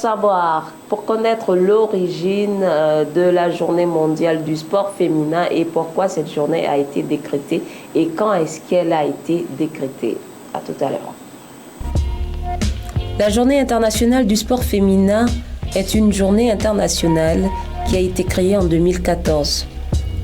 savoir, pour connaître l'origine de la journée mondiale du sport féminin et pourquoi cette journée a été décrétée et quand est-ce qu'elle a été décrétée. À tout à l'heure. La journée internationale du sport féminin est une journée internationale qui a été créée en 2014.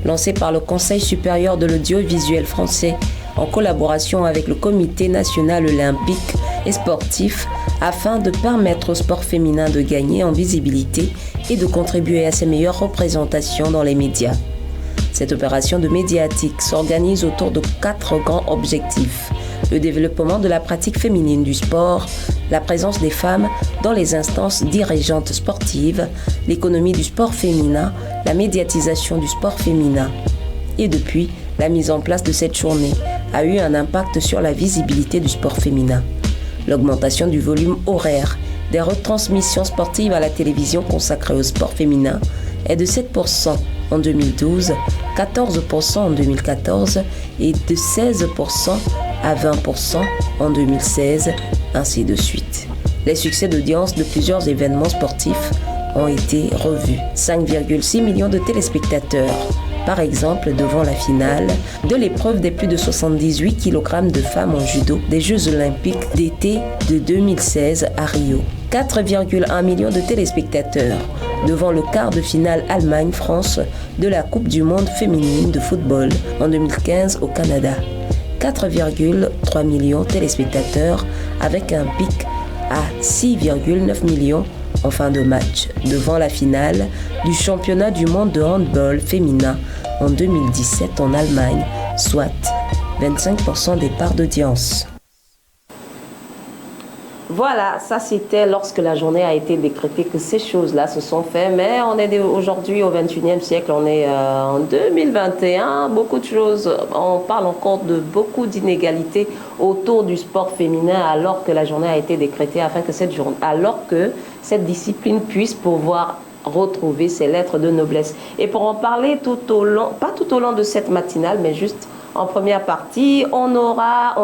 Lancée par le Conseil supérieur de l'audiovisuel français en collaboration avec le Comité national olympique et sportif afin de permettre au sport féminin de gagner en visibilité et de contribuer à ses meilleures représentations dans les médias. Cette opération de médiatique s'organise autour de 4 grands objectifs: le développement de la pratique féminine du sport, la présence des femmes dans les instances dirigeantes sportives, l'économie du sport féminin, la médiatisation du sport féminin. Et depuis, la mise en place de cette journée a eu un impact sur la visibilité du sport féminin. L'augmentation du volume horaire des retransmissions sportives à la télévision consacrées au sport féminin est de 7% en 2012, 14% en 2014 et de 16% à 20% en 2016, ainsi de suite. Les succès d'audience de plusieurs événements sportifs ont été revus. 5,6 millions de téléspectateurs, par exemple devant la finale de l'épreuve des plus de 78 kg de femmes en judo des Jeux olympiques d'été de 2016 à Rio. 4,1 millions de téléspectateurs devant le quart de finale Allemagne-France de la Coupe du monde féminine de football en 2015 au Canada. 4,3 millions de téléspectateurs avec un pic à 6,9 millions en fin de match devant la finale du championnat du monde de handball féminin en 2017 en Allemagne, soit 25% des parts d'audience. Voilà, ça c'était lorsque la journée a été décrétée que ces choses-là se sont faites, mais on est aujourd'hui au 21e siècle, on est en 2021, beaucoup de choses, on parle encore de beaucoup d'inégalités autour du sport féminin alors que la journée a été décrétée alors que cette discipline puisse pouvoir retrouver ses lettres de noblesse. Et pour en parler pas tout au long de cette matinale, mais juste en première partie, on a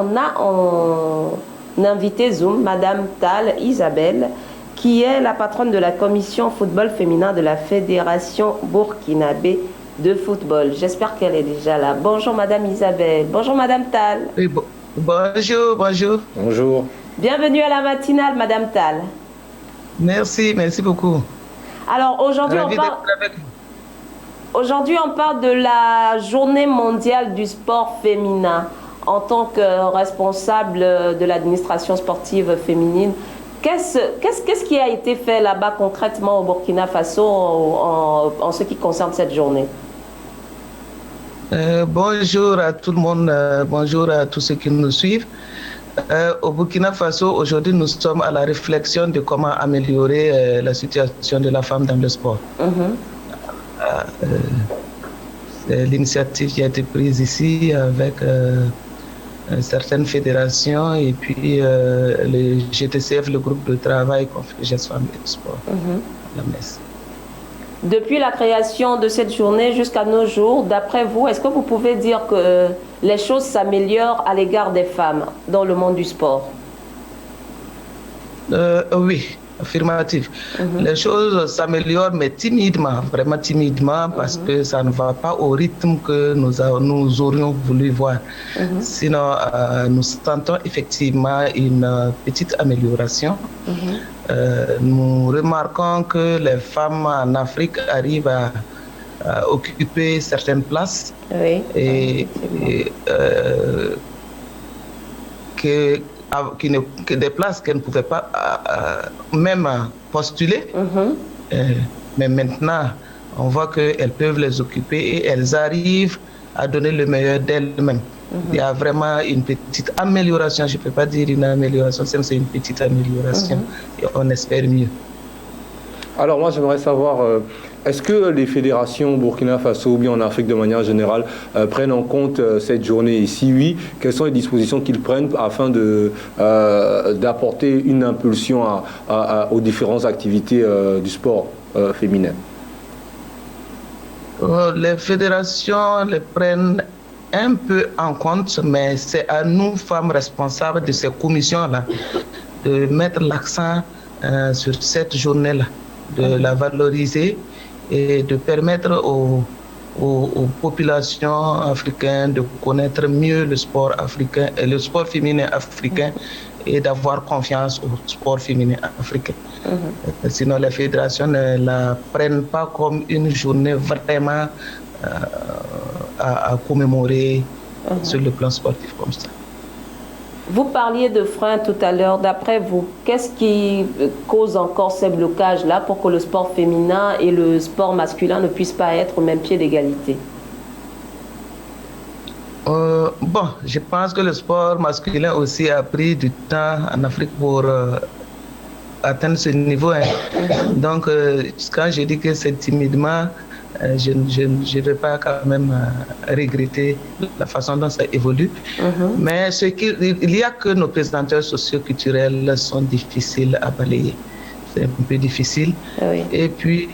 invité Zoom, Madame Tal Isabelle, qui est la patronne de la commission football féminin de la Fédération burkinabé de football. J'espère qu'elle est déjà là. Bonjour Madame Isabelle. Bonjour Madame Tal. Oui, bonjour. Bonjour. Bienvenue à la matinale Madame Tal. Merci beaucoup. Alors aujourd'hui on parle de la journée mondiale du sport féminin. En tant que responsable de l'administration sportive féminine, qu'est-ce qui a été fait là-bas concrètement au Burkina Faso en ce qui concerne cette journée? Bonjour à tout le monde, bonjour à tous ceux qui nous suivent. Au Burkina Faso, aujourd'hui, nous sommes à la réflexion de comment améliorer la situation de la femme dans le sport. C'est l'initiative qui a été prise ici avec certaines fédérations et puis le GTCF, le groupe de travail Confédération Femmes et Sport, la MES. Depuis la création de cette journée jusqu'à nos jours, d'après vous, est-ce que vous pouvez dire que les choses s'améliorent à l'égard des femmes dans le monde du sport? Oui, affirmatif. Les choses s'améliorent, mais timidement, vraiment timidement, parce que ça ne va pas au rythme que nous aurions voulu voir. Sinon, nous sentons effectivement une petite amélioration. Nous remarquons que les femmes en Afrique arrivent à occuper certaines places et que des places qu'elles ne pouvaient pas même postuler. Mais maintenant, on voit qu'elles peuvent les occuper et elles arrivent à donner le meilleur d'elles-mêmes. Il y a vraiment une petite amélioration, je ne peux pas dire une amélioration, c'est une petite amélioration et on espère mieux. Alors moi j'aimerais savoir, est-ce que les fédérations au Burkina Faso ou bien en Afrique de manière générale prennent en compte cette journée? Et si oui, quelles sont les dispositions qu'ils prennent afin d'apporter une impulsion aux différentes activités du sport féminin? Les fédérations les prennent un peu en compte, mais c'est à nous, femmes responsables de ces commissions-là, de mettre l'accent sur cette journée-là, de la valoriser et de permettre aux populations africaines de connaître mieux le sport africain et le sport féminin africain et d'avoir confiance au sport féminin africain. Sinon, les fédérations ne la prennent pas comme une journée vraiment à commémorer sur le plan sportif comme ça. Vous parliez de freins tout à l'heure. D'après vous, qu'est-ce qui cause encore ces blocages-là pour que le sport féminin et le sport masculin ne puissent pas être au même pied d'égalité? Bon, je pense que le sport masculin aussi a pris du temps en Afrique pour atteindre ce niveau. Donc, quand je dis que c'est timidement, je ne vais pas quand même regretter la façon dont ça évolue. Mais il y a que nos présenteurs socio-culturels sont difficiles à balayer. C'est un peu difficile. Oui. Et puis,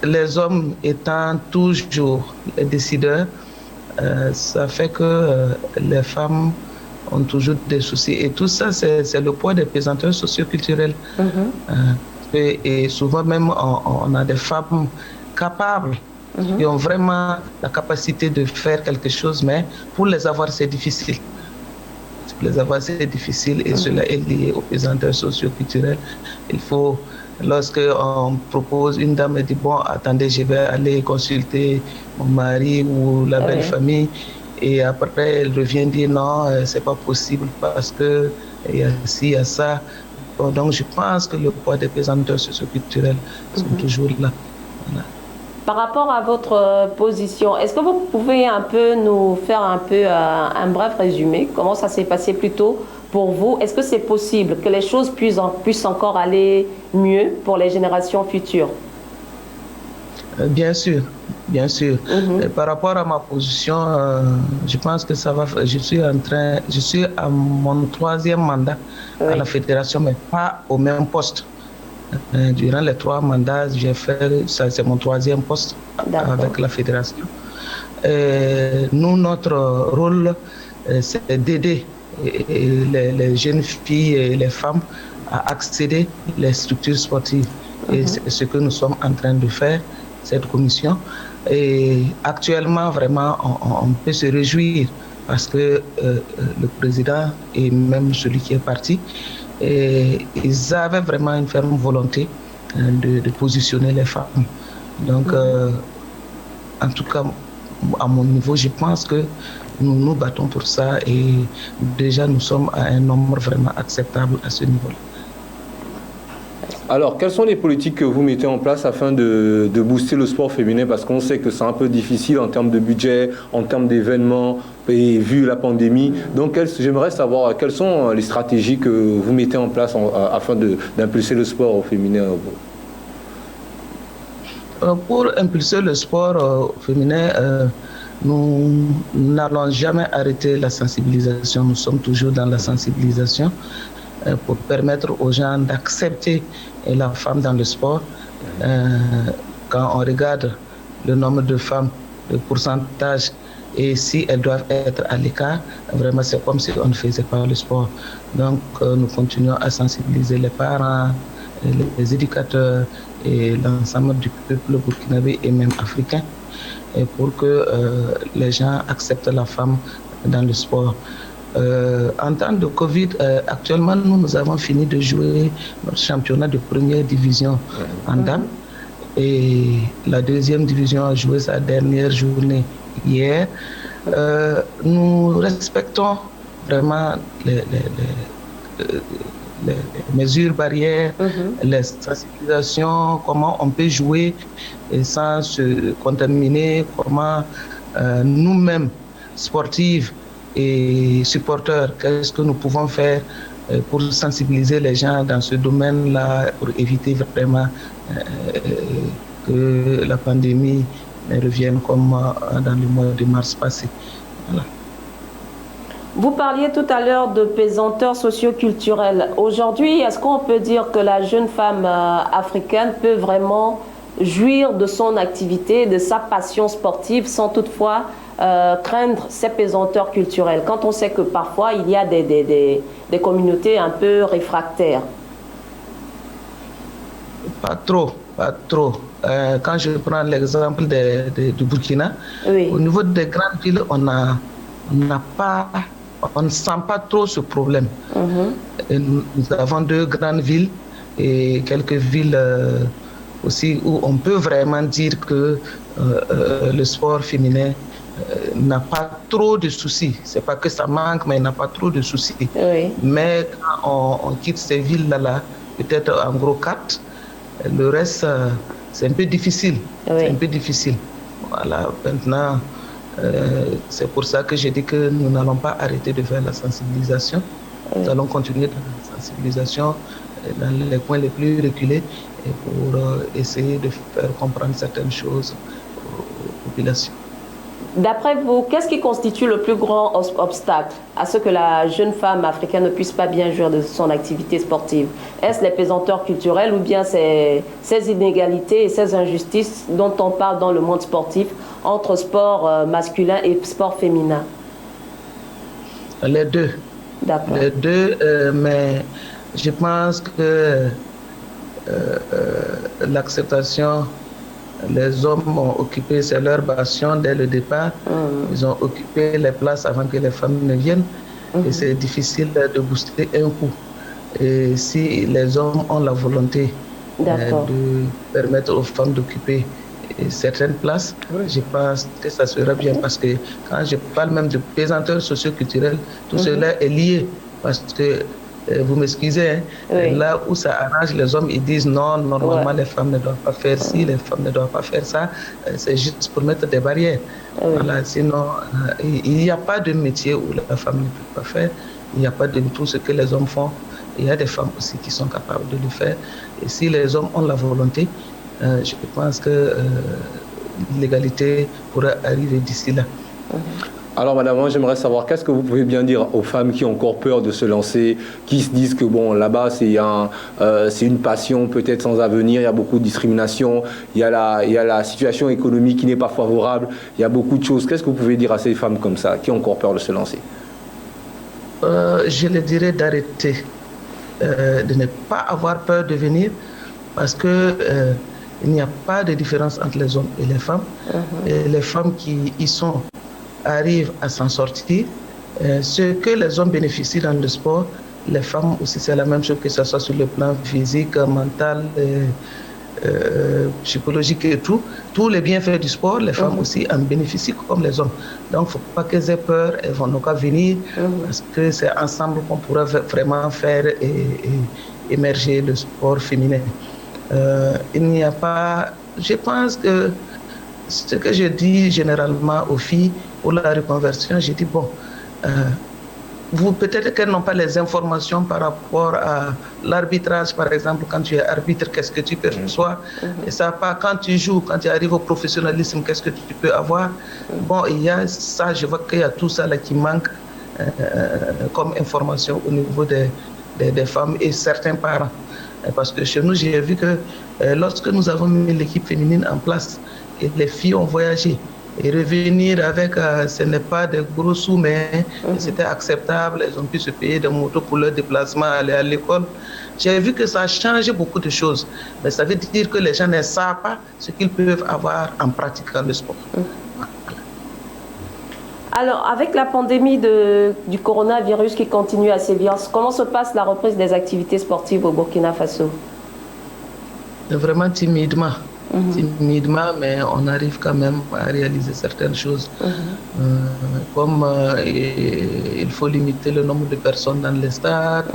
les hommes étant toujours les décideurs, ça fait que les femmes ont toujours des soucis. Et tout ça, c'est le poids des présenteurs socio-culturels. Et souvent même, on a des femmes capables, qui ont vraiment la capacité de faire quelque chose, mais pour les avoir, c'est difficile. Pour les avoir, c'est difficile et cela est lié aux présenteurs socio-culturels. Il faut, lorsque on propose, une dame dit, bon, attendez, je vais aller consulter mon mari ou la belle famille, et après, elle revient dire, non, c'est pas possible parce que il y a ci, il y a ça. Bon, donc, je pense que le poids des présenteurs socio-culturels sont toujours là. Voilà. Par rapport à votre position, est-ce que vous pouvez un peu nous faire un bref résumé? Comment ça s'est passé plutôt pour vous? Est-ce que c'est possible que les choses puissent encore aller mieux pour les générations futures? Bien sûr, bien sûr. Et par rapport à ma position, je pense que ça va. Je suis à mon 3e mandat à la fédération, mais pas au même poste. Durant les 3 mandats, j'ai fait, ça c'est mon 3e poste avec la fédération. Nous, notre rôle, c'est d'aider les jeunes filles et les femmes à accéder aux structures sportives. Et c'est ce que nous sommes en train de faire, cette commission. Et actuellement, vraiment, on peut se réjouir parce que le président et même celui qui est parti, et ils avaient vraiment une ferme volonté de positionner les femmes. Donc, en tout cas, à mon niveau, je pense que nous nous battons pour ça et déjà nous sommes à un nombre vraiment acceptable à ce niveau-là. Alors, quelles sont les politiques que vous mettez en place afin de booster le sport féminin? Parce qu'on sait que c'est un peu difficile en termes de budget, en termes d'événements, et vu la pandémie. Donc, j'aimerais savoir quelles sont les stratégies que vous mettez en place afin d'impulser le sport féminin. Pour impulser le sport féminin, nous n'allons jamais arrêter la sensibilisation. Nous sommes toujours dans la sensibilisation pour permettre aux gens d'accepter la femme dans le sport. Quand on regarde le nombre de femmes, le pourcentage, et si elles doivent être à l'écart, vraiment c'est comme si on ne faisait pas le sport. Donc nous continuons à sensibiliser les parents, les éducateurs et l'ensemble du peuple burkinabé et même africain, et pour que les gens acceptent la femme dans le sport. En temps de Covid, actuellement, nous avons fini de jouer notre championnat de première division en dames. Et la 2e division a joué sa dernière journée hier. Nous respectons vraiment les mesures barrières, les sensibilisations, comment on peut jouer sans se contaminer, comment nous-mêmes, sportifs et supporters, qu'est-ce que nous pouvons faire pour sensibiliser les gens dans ce domaine-là, pour éviter vraiment que la pandémie revienne comme dans le mois de mars passé. Voilà. Vous parliez tout à l'heure de pesanteurs socio-culturels. Aujourd'hui, est-ce qu'on peut dire que la jeune femme africaine peut vraiment jouir de son activité, de sa passion sportive, sans toutefois craindre ces pesanteurs culturels, quand on sait que parfois il y a des communautés un peu réfractaires? Pas trop, pas trop. Quand je prends l'exemple du Burkina, Oui. au niveau des grandes villes, on ne sent pas trop ce problème. Et nous avons 2 grandes villes et quelques villes aussi où on peut vraiment dire que le sport féminin n'a pas trop de soucis. C'est pas que ça manque, mais il n'a pas trop de soucis. Oui. Mais quand on quitte ces villes-là, peut-être en gros 4, le reste, c'est un peu difficile. Oui. C'est un peu difficile. Voilà, maintenant, c'est pour ça que j'ai dit que nous n'allons pas arrêter de faire la sensibilisation. Oui. Nous allons continuer dans la sensibilisation dans les coins les plus reculés et pour essayer de faire comprendre certaines choses aux populations. D'après vous, qu'est-ce qui constitue le plus grand obstacle à ce que la jeune femme africaine ne puisse pas bien jouir de son activité sportive? Est-ce les pesanteurs culturelles ou bien ces inégalités et ces injustices dont on parle dans le monde sportif entre sport masculin et sport féminin? Les deux. D'accord. Les deux, mais je pense que l'acceptation, les hommes ont occupé, c'est leur passion dès le départ. Ils ont occupé les places avant que les femmes ne viennent. Et c'est difficile de booster un coup. Et si les hommes ont la volonté de permettre aux femmes d'occuper certaines places, je pense que ça sera bien. Parce que quand je parle même de pesanteurs socio-culturels, tout cela est lié. Parce que vous m'excusez, hein, là où ça arrange les hommes, ils disent non, normalement les femmes ne doivent pas faire ci, les femmes ne doivent pas faire ça, c'est juste pour mettre des barrières. Voilà, sinon, il n'y a pas de métier où la femme ne peut pas faire, il n'y a pas de tout ce que les hommes font, il y a des femmes aussi qui sont capables de le faire. Et si les hommes ont la volonté, je pense que l'égalité pourra arriver d'ici là. Alors, madame, moi, j'aimerais savoir, qu'est-ce que vous pouvez bien dire aux femmes qui ont encore peur de se lancer, qui se disent que, bon, là-bas, c'est une passion peut-être sans avenir, il y a beaucoup de discrimination, il y a la situation économique qui n'est pas favorable, il y a beaucoup de choses. Qu'est-ce que vous pouvez dire à ces femmes comme ça, qui ont encore peur de se lancer? Je leur dirais d'arrêter, de ne pas avoir peur de venir, parce que il n'y a pas de différence entre les hommes et les femmes. Et les femmes qui y sont arrivent à s'en sortir. Ce que les hommes bénéficient dans le sport, les femmes aussi, c'est la même chose, que ce soit sur le plan physique, mental, psychologique et tout. Tous les bienfaits du sport, les femmes aussi en bénéficient comme les hommes. Donc, il ne faut pas qu'elles aient peur, elles vont donc venir, parce que c'est ensemble qu'on pourra vraiment faire émerger le sport féminin. Il n'y a pas... Je pense que ce que je dis généralement aux filles pour la reconversion, je dis bon, peut-être qu'elles n'ont pas les informations par rapport à l'arbitrage, par exemple, quand tu es arbitre, qu'est-ce que tu perçois, et ça pas quand tu joues, quand tu arrives au professionnalisme, qu'est-ce que tu peux avoir. Bon, il y a ça, je vois qu'il y a tout ça là qui manque comme information au niveau des femmes et certains parents. Parce que chez nous, j'ai vu que lorsque nous avons mis l'équipe féminine en place, et les filles ont voyagé. Et revenir avec, ce n'est pas des gros sous, mais c'était acceptable. Elles ont pu se payer des motos pour leur déplacement, aller à l'école. J'ai vu que ça a changé beaucoup de choses. Mais ça veut dire que les gens ne savent pas ce qu'ils peuvent avoir en pratiquant le sport. Alors, avec la pandémie du coronavirus qui continue à sévir, comment se passe la reprise des activités sportives au Burkina Faso? Vraiment timidement. Timidement, mais on arrive quand même à réaliser certaines choses. Comme il faut limiter le nombre de personnes dans les stades,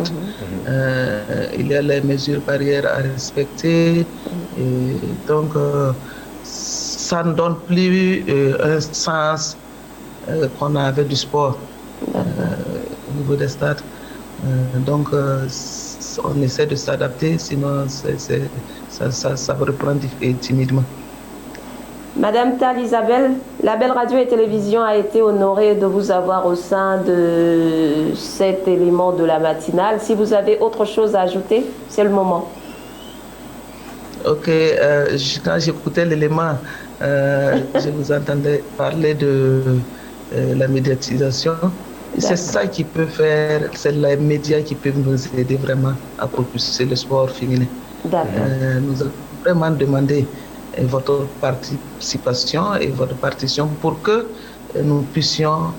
il y a les mesures barrières à respecter. Et donc, ça ne donne plus un sens qu'on avait du sport au niveau des stades. Donc, on essaie de s'adapter, sinon ça reprend timidement. Madame Tal Isabelle, la Belle Radio et Télévision a été honorée de vous avoir au sein de cet élément de la matinale. Si vous avez autre chose à ajouter, c'est le moment. Ok, quand j'écoutais l'élément, je vous entendais parler de la médiatisation. C'est ça qui peut faire, c'est les médias qui peuvent nous aider vraiment à propulser le sport féminin. Nous avons vraiment demandé votre participation et votre partition pour que nous puissions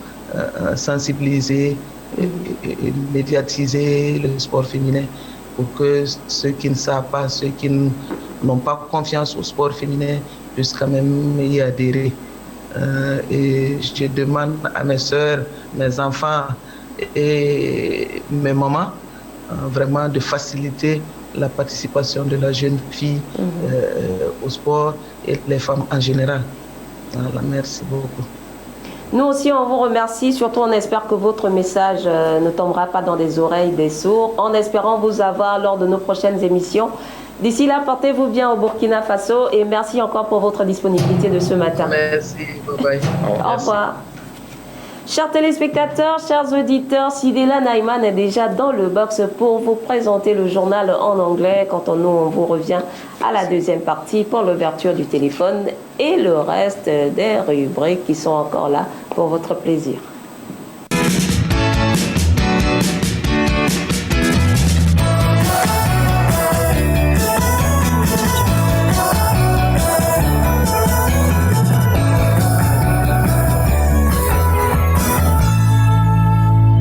sensibiliser et médiatiser le sport féminin pour que ceux qui ne savent pas, ceux qui n'ont pas confiance au sport féminin puissent quand même y adhérer. Et je demande à mes soeurs, mes enfants et mes mamans vraiment de faciliter la participation de la jeune fille au sport et les femmes en général. Voilà, merci beaucoup. Nous aussi, on vous remercie. Surtout, on espère que votre message ne tombera pas dans des oreilles des sourds, en espérant vous avoir lors de nos prochaines émissions. D'ici là, portez-vous bien au Burkina Faso et merci encore pour votre disponibilité de ce matin. Merci, bye bye. Au revoir. Chers téléspectateurs, chers auditeurs, Sidela Naïman est déjà dans le box pour vous présenter le journal en anglais. Quant à nous, on vous revient à la deuxième partie pour l'ouverture du téléphone et le reste des rubriques qui sont encore là pour votre plaisir.